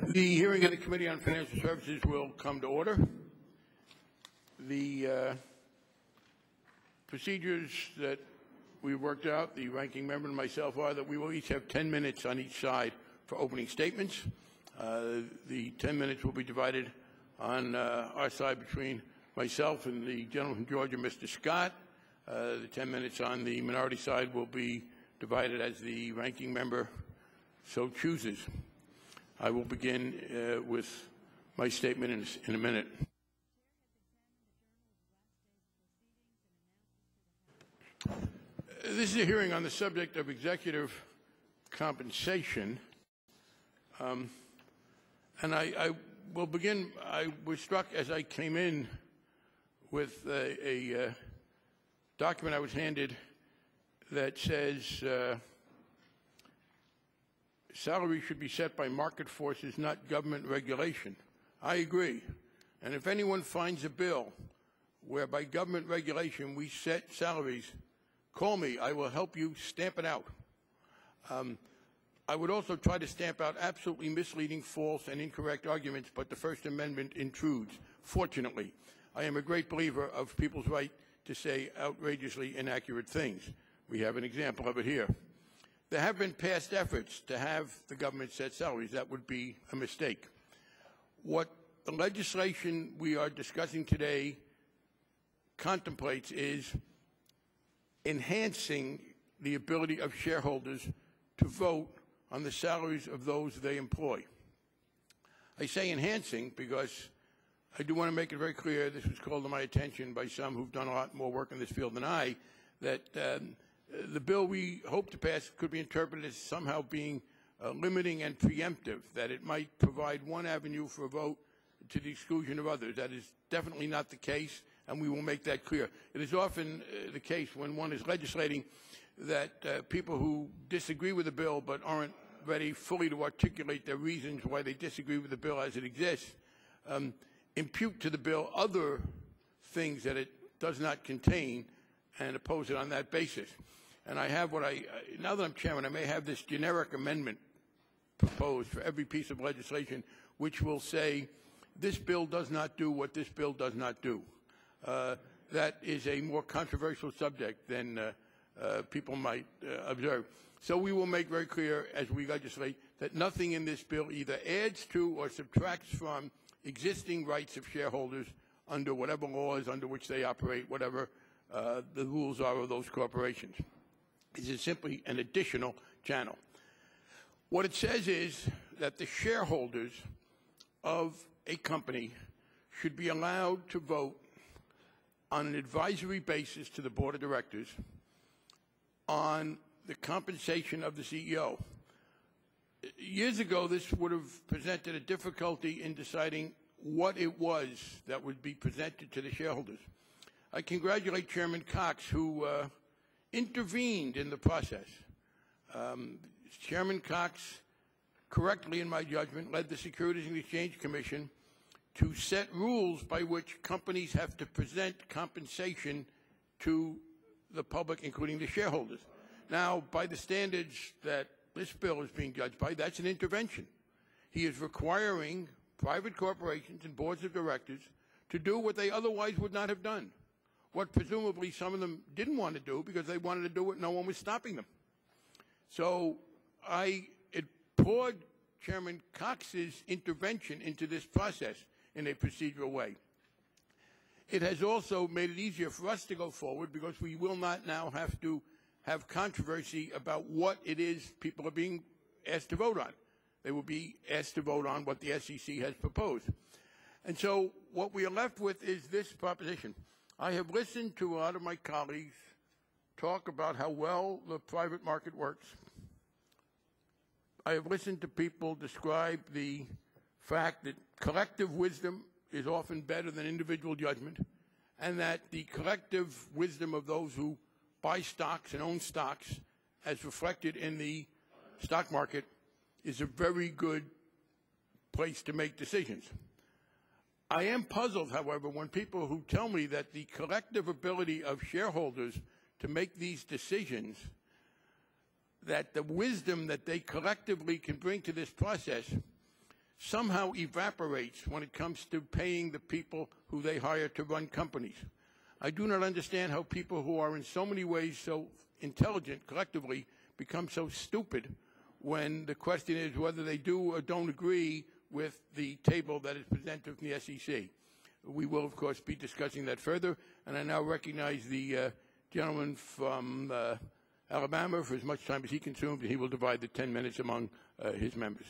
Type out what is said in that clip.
The hearing of the Committee on Financial Services will come to order. The procedures that we worked out, the ranking member and myself, are that we will each have 10 minutes on each side for opening statements. The 10 minutes will be divided on our side between myself and the gentleman from Georgia, Mr. Scott. The 10 minutes on the minority side will be divided as the ranking member so chooses. I will begin with my statement in a minute. This is a hearing on the subject of executive compensation. And I will begin. I was struck as I came in with a document I was handed that says salary should be set by market forces, not government regulation. I agree. And if anyone finds a bill where by government regulation we set salaries, call me. I will help you stamp it out. I would also try to stamp out absolutely misleading, false, and incorrect arguments, but the First Amendment intrudes. Fortunately, I am a great believer of people's right to say outrageously inaccurate things. We have an example of it here. There have been past efforts to have the government set salaries. That would be a mistake. What the legislation we are discussing today contemplates is enhancing the ability of shareholders to vote on the salaries of those they employ. I say enhancing because I do want to make it very clear, this was called to my attention by some who've done a lot more work in this field than I, that the bill we hope to pass could be interpreted as somehow being limiting and preemptive, that it might provide one avenue for a vote to the exclusion of others. That is definitely not the case, and we will make that clear. It is often the case when one is legislating that people who disagree with the bill but aren't ready fully to articulate their reasons why they disagree with the bill as it exists, impute to the bill other things that it does not contain and oppose it on that basis. And I have now that I'm chairman, I may have this generic amendment proposed for every piece of legislation which will say, this bill does not do what this bill does not do. That is a more controversial subject than people might observe. So we will make very clear as we legislate that nothing in this bill either adds to or subtracts from existing rights of shareholders under whatever laws under which they operate, whatever the rules are of those corporations. This is simply an additional channel. What it says is that the shareholders of a company should be allowed to vote on an advisory basis to the board of directors on the compensation of the CEO. Years ago, this would have presented a difficulty in deciding what it was that would be presented to the shareholders. I congratulate Chairman Cox, who intervened in the process. Chairman Cox, correctly in my judgment, led the Securities and Exchange Commission to set rules by which companies have to present compensation to the public, including the shareholders. Now, by the standards that this bill is being judged by, that's an intervention. He is requiring private corporations and boards of directors to do what they otherwise would not have done, what presumably some of them didn't want to do because they wanted to do it, no one was stopping them. So I implored Chairman Cox's intervention into this process in a procedural way. It has also made it easier for us to go forward because we will not now have to have controversy about what it is people are being asked to vote on. They will be asked to vote on what the SEC has proposed. And so what we are left with is this proposition. I have listened to a lot of my colleagues talk about how well the private market works. I have listened to people describe the fact that collective wisdom is often better than individual judgment, and that the collective wisdom of those who buy stocks and own stocks, as reflected in the stock market, is a very good place to make decisions. I am puzzled, however, when people who tell me that the collective ability of shareholders to make these decisions, that the wisdom that they collectively can bring to this process somehow evaporates when it comes to paying the people who they hire to run companies. I do not understand how people who are in so many ways so intelligent collectively become so stupid when the question is whether they do or don't agree with the table that is presented from the SEC. We will, of course, be discussing that further, and I now recognize the gentleman from Alabama for as much time as he consumed, and he will divide the 10 minutes among his members.